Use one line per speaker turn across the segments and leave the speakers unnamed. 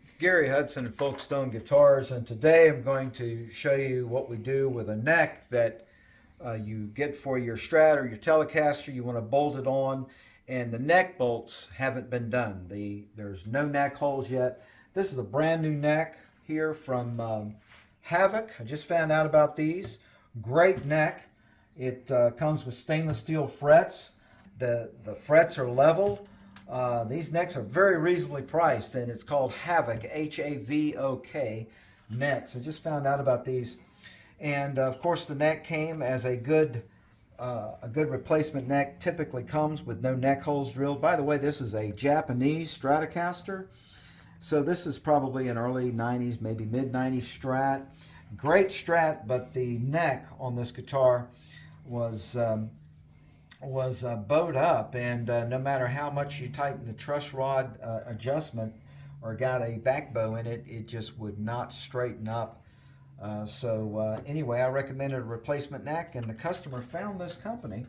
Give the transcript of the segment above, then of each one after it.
It's Gary Hudson at Folkestone Guitars, and today I'm going to show you what we do with a neck that you get for your Strat or your Telecaster. You want to bolt it on, and the neck bolts haven't been done. There's no neck holes yet. This is a brand new neck here from Havoc. I just found out about these. Great neck. It comes with stainless steel frets. The frets are level. These necks are very reasonably priced, and it's called Havoc, H-A-V-O-K necks. I just found out about these, and of course the neck came as a good replacement neck. Typically comes with no neck holes drilled. By the way, this is a Japanese Stratocaster, so this is probably an early 90s, maybe mid 90s Strat. Great Strat, but the neck on this guitar was bowed up, and no matter how much you tighten the truss rod adjustment or got a back bow in it, it just would not straighten up. Anyway, I recommended a replacement neck, and the customer found this company.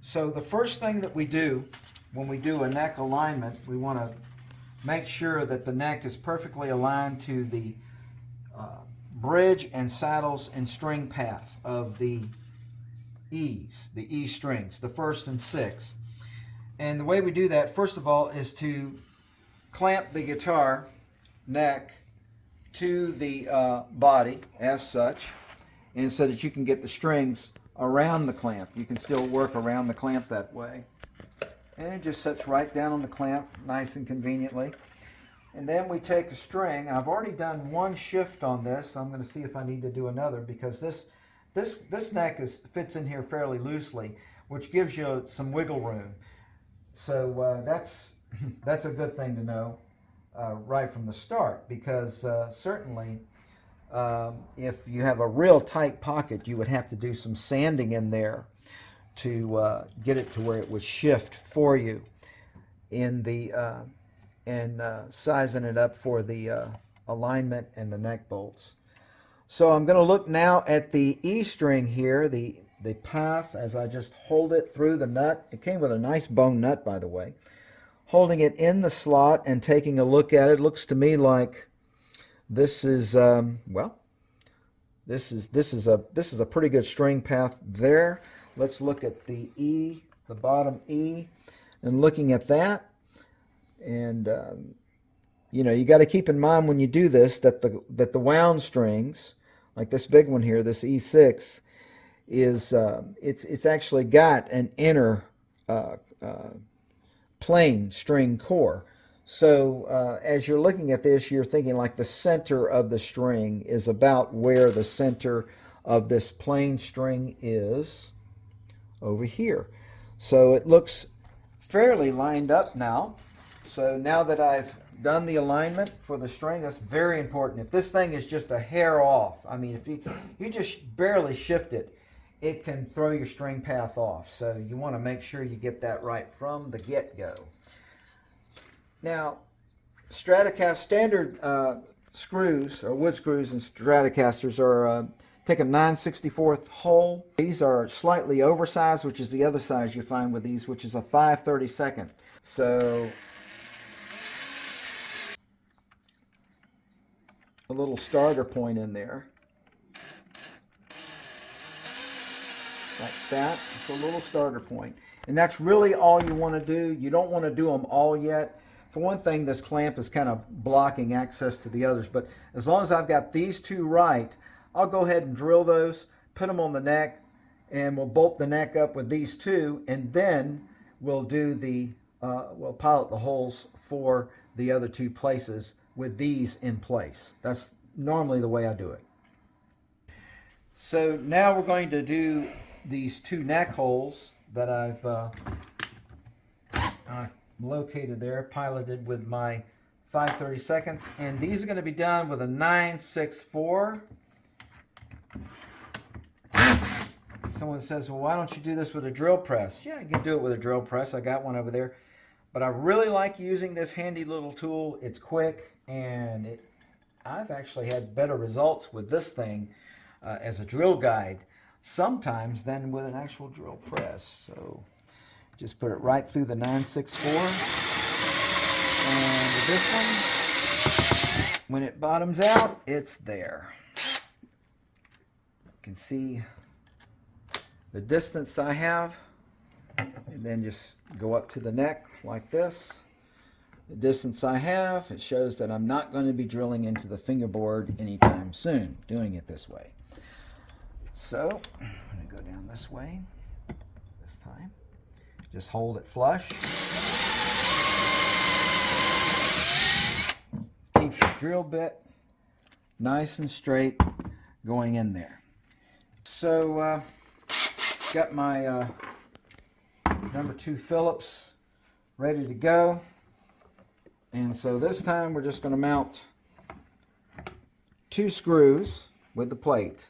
So the first thing that we do when we do a neck alignment, we want to make sure that the neck is perfectly aligned to the bridge and saddles and string path of the E strings, the first and sixth. And the way we do that, first of all, is to clamp the guitar neck to the body as such, and so that you can get the strings around the clamp. You can still work around the clamp that way. And it just sits right down on the clamp, nice and conveniently. And then we take a string. I've already done one shift on this, so I'm going to see if I need to do another, because this neck fits in here fairly loosely, which gives you some wiggle room. So that's a good thing to know right from the start, because certainly if you have a real tight pocket, you would have to do some sanding in there to get it to where it would shift for you in the and sizing it up for the alignment and the neck bolts. So I'm going to look now at the E string here, the path, as I just hold it through the nut. It came with a nice bone nut, by the way. Holding it in the slot and taking a look at it, looks to me like this is well, this is a pretty good string path there. Let's look at the E, the bottom E, and looking at that. And you know, you got to keep in mind when you do this that the wound strings, like this big one here, this E6, is it's actually got an inner plain string core. So as you're looking at this, you're thinking like the center of the string is about where the center of this plain string is, over here. So it looks fairly lined up now. So now that I've done the alignment for the string, that's very important. If this thing is just a hair off, I mean, if you just barely shift it, it can throw your string path off. So you want to make sure you get that right from the get-go. Now, Stratocaster standard screws, or wood screws in Stratocasters, are take a 9/64 hole. These are slightly oversized, which is the other size you find with these, which is a 5/32. So a little starter point in there, like that. It's a little starter point, and that's really all you want to do. You don't want to do them all yet. For one thing, this clamp is kind of blocking access to the others, but as long as I've got these two right, I'll go ahead and drill those, put them on the neck, and we'll bolt the neck up with these two, and then we'll do we'll pilot the holes for the other two places with these in place. That's normally the way I do it. So now we're going to do these two neck holes that I've located there, piloted with my 5/32, and these are going to be done with a 9/64. Someone says, well, why don't you do this with a drill press? Yeah, you can do it with a drill press. I got one over there. But I really like using this handy little tool. It's quick, and I've actually had better results with this thing as a drill guide sometimes than with an actual drill press. So just put it right through the 9/64. And with this one, when it bottoms out, it's there. You can see the distance I have, and then just go up to the neck like this. The distance I have, it shows that I'm not going to be drilling into the fingerboard anytime soon, doing it this way. So I'm going to go down this way this time. Just hold it flush. Keeps your drill bit nice and straight going in there. So got my number 2 Phillips ready to go. And so this time we're just going to mount 2 screws with the plate.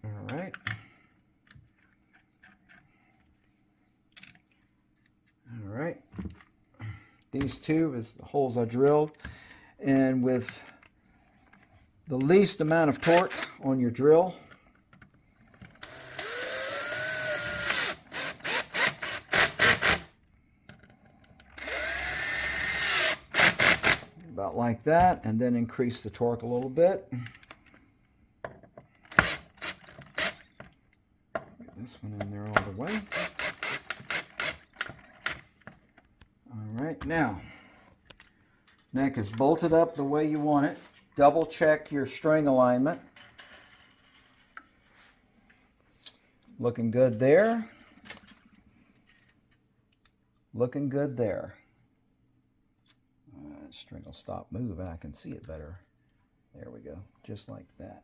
All right. All right. These 2 is the holes I drilled. And with the least amount of torque on your drill, about like that, and then increase the torque a little bit. Get this one in there all the way. All right, now, neck is bolted up the way you want it. Double check your string alignment. Looking good there. Looking good there. String will stop moving. I can see it better. There we go. Just like that.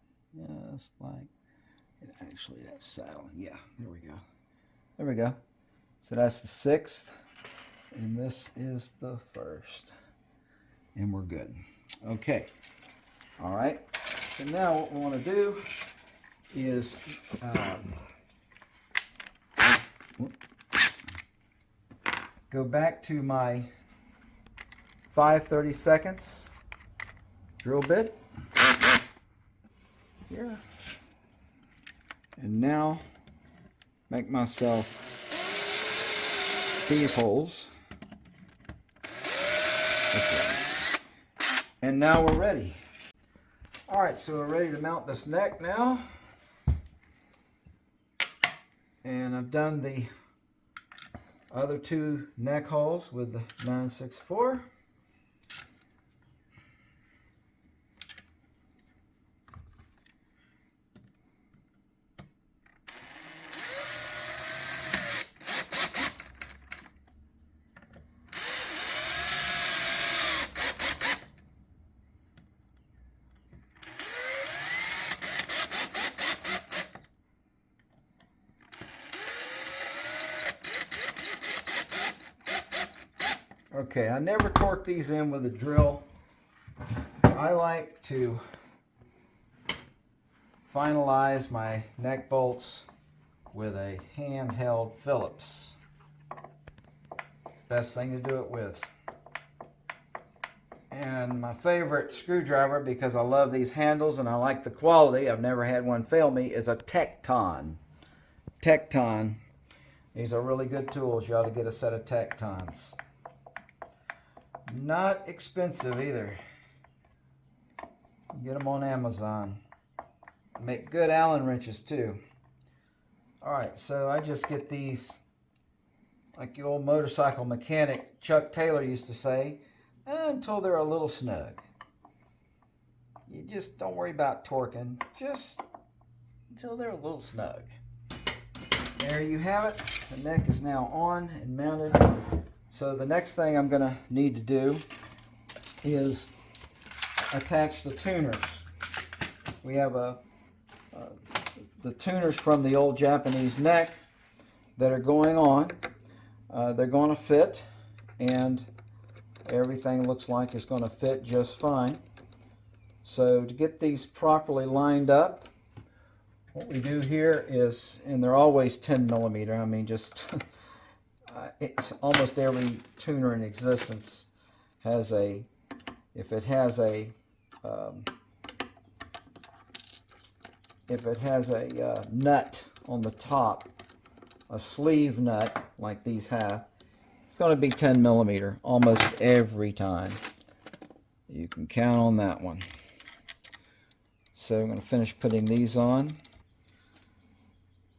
Just like, actually that's saddle. Yeah, there we go. There we go. So that's the 6th, and this is the 1st. And we're good. Okay. All right. So now what we want to do is go back to my 5/32 drill bit here, and now make myself these holes. And now we're ready. All right, so we're ready to mount this neck now, and I've done the other 2 neck holes with the 964. Okay, I never torque these in with a drill. I like to finalize my neck bolts with a handheld Phillips. Best thing to do it with. And my favorite screwdriver, because I love these handles and I like the quality, I've never had one fail me, is a Tecton. Tecton. These are really good tools. You ought to get a set of Tectons. Not expensive either. Get them on Amazon. Make good Allen wrenches too. Alright, so I just get these, like the old motorcycle mechanic Chuck Taylor used to say, until they're a little snug. You just don't worry about torquing, just until they're a little snug. There you have it. The neck is now on and mounted. So the next thing I'm going to need to do is attach the tuners. We have the tuners from the old Japanese neck that are going on. They're going to fit, and everything looks like it's going to fit just fine. So to get these properly lined up, what we do here is, and they're always 10 millimeter, I mean just it's almost every tuner in existence has a, if it has a nut on the top, a sleeve nut like these have, It's going to be 10 millimeter almost every time. You can count on that one. So I'm going to finish putting these on.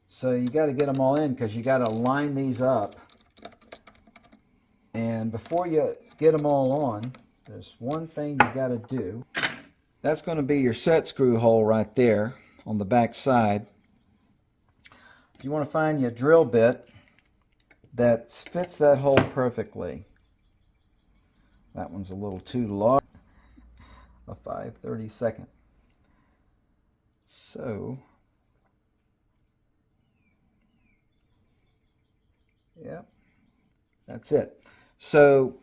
So you got to get them all in because you got to line these up. And before you get them all on, there's one thing you got to do. That's going to be your set screw hole right there on the back side. So you want to find your drill bit that fits that hole perfectly. That one's a little too large. A 5/32. So, yeah, that's it. So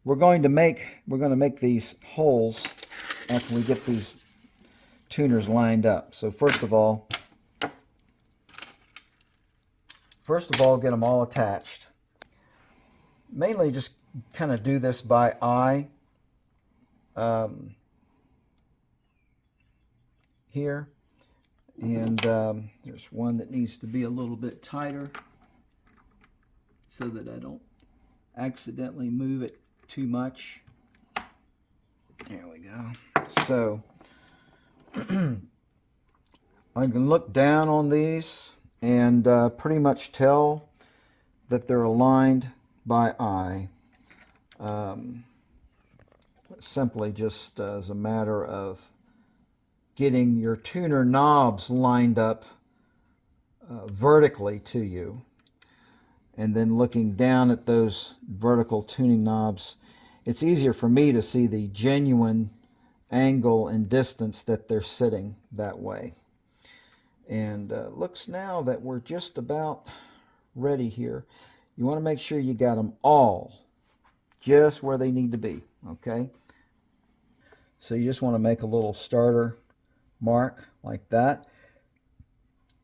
we're going to make these holes after we get these tuners lined up. So first of all, get them all attached. Mainly just kind of do this by eye. Here, and there's one that needs to be a little bit tighter so that I don't accidentally move it too much. There we go. So I can look down on these and pretty much tell that they're aligned by eye. Simply just as a matter of getting your tuner knobs lined up vertically to you, and then looking down at those vertical tuning knobs, it's easier for me to see the genuine angle and distance that they're sitting that way. And looks now that we're just about ready here. You want to make sure you got them all just where they need to be, okay? So you just want to make a little starter mark like that,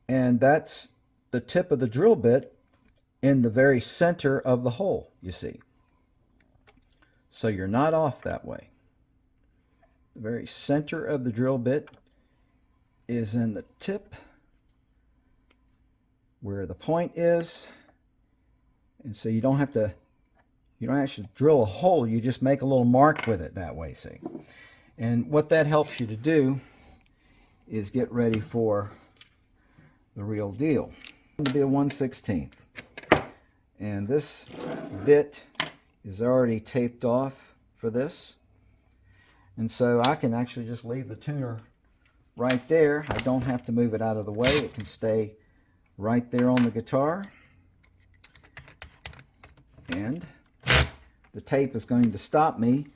and that's the tip of the drill bit in the very center of the hole, you see. So you're not off that way. The very center of the drill bit is in the tip where the point is, and so you don't actually drill a hole, you just make a little mark with it that way, see. And what that helps you to do is get ready for the real deal. It's going to be a 1/16, and this bit is already taped off for this, and so I can actually just leave the tuner right there. I don't have to move it out of the way. It can stay right there on the guitar, and the tape is going to stop me,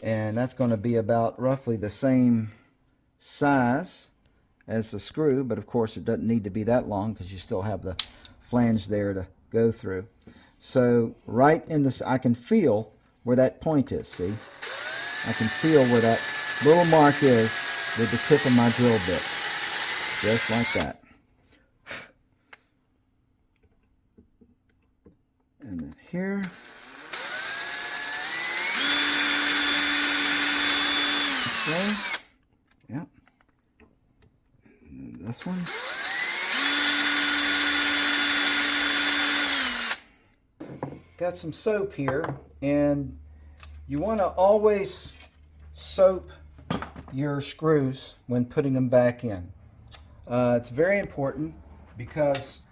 and that's going to be about roughly the same size as the screw, but of course it doesn't need to be that long because you still have the flange there to go through. So right in this, I can feel where that point is, see? I can feel where that little mark is with the tip of my drill bit, just like that. And then here. Okay. Yep. And this one. Got some soap here, and you want to always soap your screws when putting them back in. It's very important because,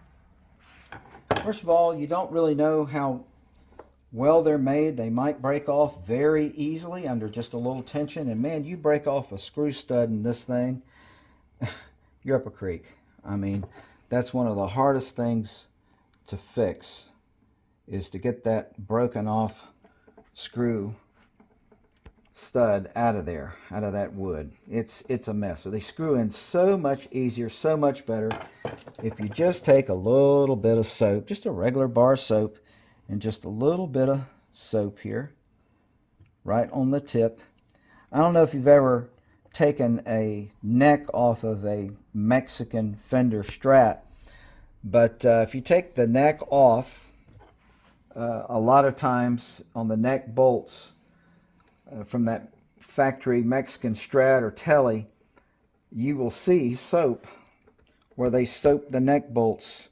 first of all, you don't really know how well they're made. They might break off very easily under just a little tension, and man, you break off a screw stud in this thing, you're up a creek. I mean, that's one of the hardest things to fix, is to get that broken off screw stud out of there, out of that wood. It's a mess. But they screw in so much easier, so much better if you just take a little bit of soap, just a regular bar soap, and just a little bit of soap here, right on the tip. I don't know if you've ever taken a neck off of a Mexican Fender Strat, but if you take the neck off, a lot of times on the neck bolts from that factory Mexican Strat or Telly, you will see soap where they soap the neck bolts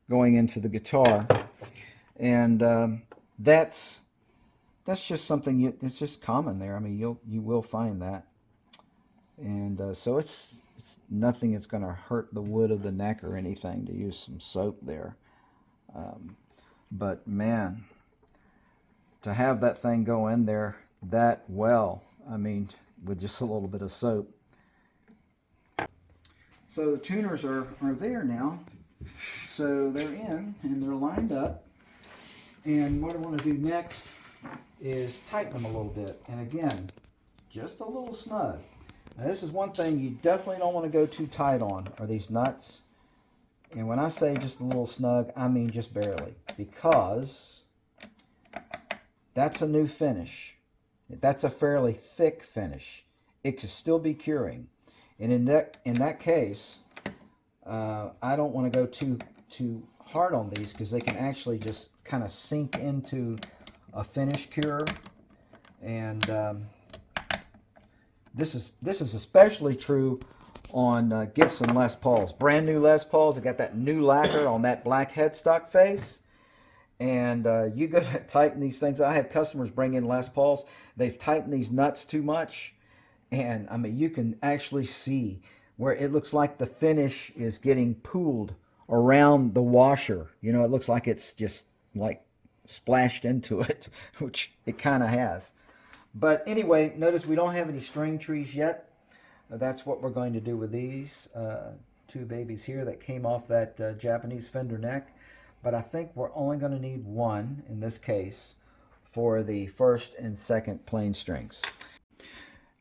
going into the guitar. And that's just something it's just common there. I mean, you will find that, and so it's nothing that's going to hurt the wood of the neck or anything to use some soap there. But man, to have that thing go in there that well, I mean, with just a little bit of soap. So the tuners are there now. So they're in and they're lined up. And what I want to do next is tighten them a little bit. And again, just a little snug. Now this is one thing you definitely don't want to go too tight on, are these nuts. And when I say just a little snug, I mean just barely. Because that's a new finish. That's a fairly thick finish. It could still be curing. And in that case, I don't want to go too hard on these because they can actually just kind of sink into a finish cure. And this is especially true on Gibson Les Pauls, brand new Les Pauls. They got that new lacquer on that black headstock face. And you go to tighten these things. I have customers bring in Les Pauls. They've tightened these nuts too much. And I mean, you can actually see where it looks like the finish is getting pooled around the washer. You know, it looks like it's just like splashed into it, which it kind of has. But anyway, notice we don't have any string trees yet. That's what we're going to do with these two babies here that came off that Japanese fender neck. But I think we're only going to need one in this case for the first and second plain strings.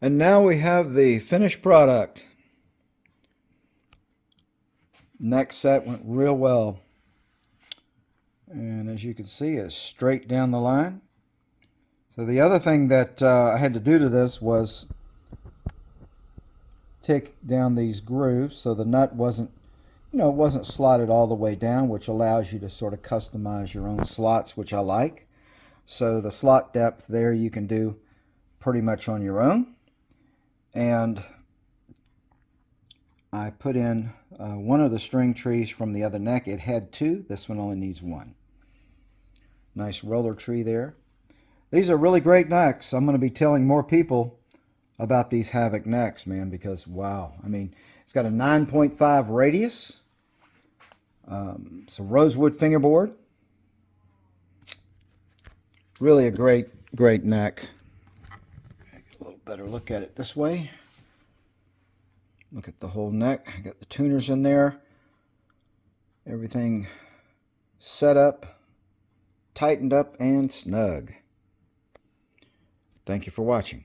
And now we have the finished product. Neck set went real well. And as you can see, it's straight down the line. So the other thing that I had to do to this was take down these grooves so the nut wasn't, you know, it wasn't slotted all the way down, which allows you to sort of customize your own slots, which I like. So the slot depth there you can do pretty much on your own. And I put in one of the string trees from the other neck. It had two. This one only needs one. Nice roller tree there. These are really great necks. I'm going to be telling more people about these Havoc necks, man, because wow. I mean, it's got a 9.5 radius. It's a rosewood fingerboard. Really a great neck. Get a little better look at it this way. Look at the whole neck. I got the tuners in there. Everything set up, tightened up, and snug. Thank you for watching.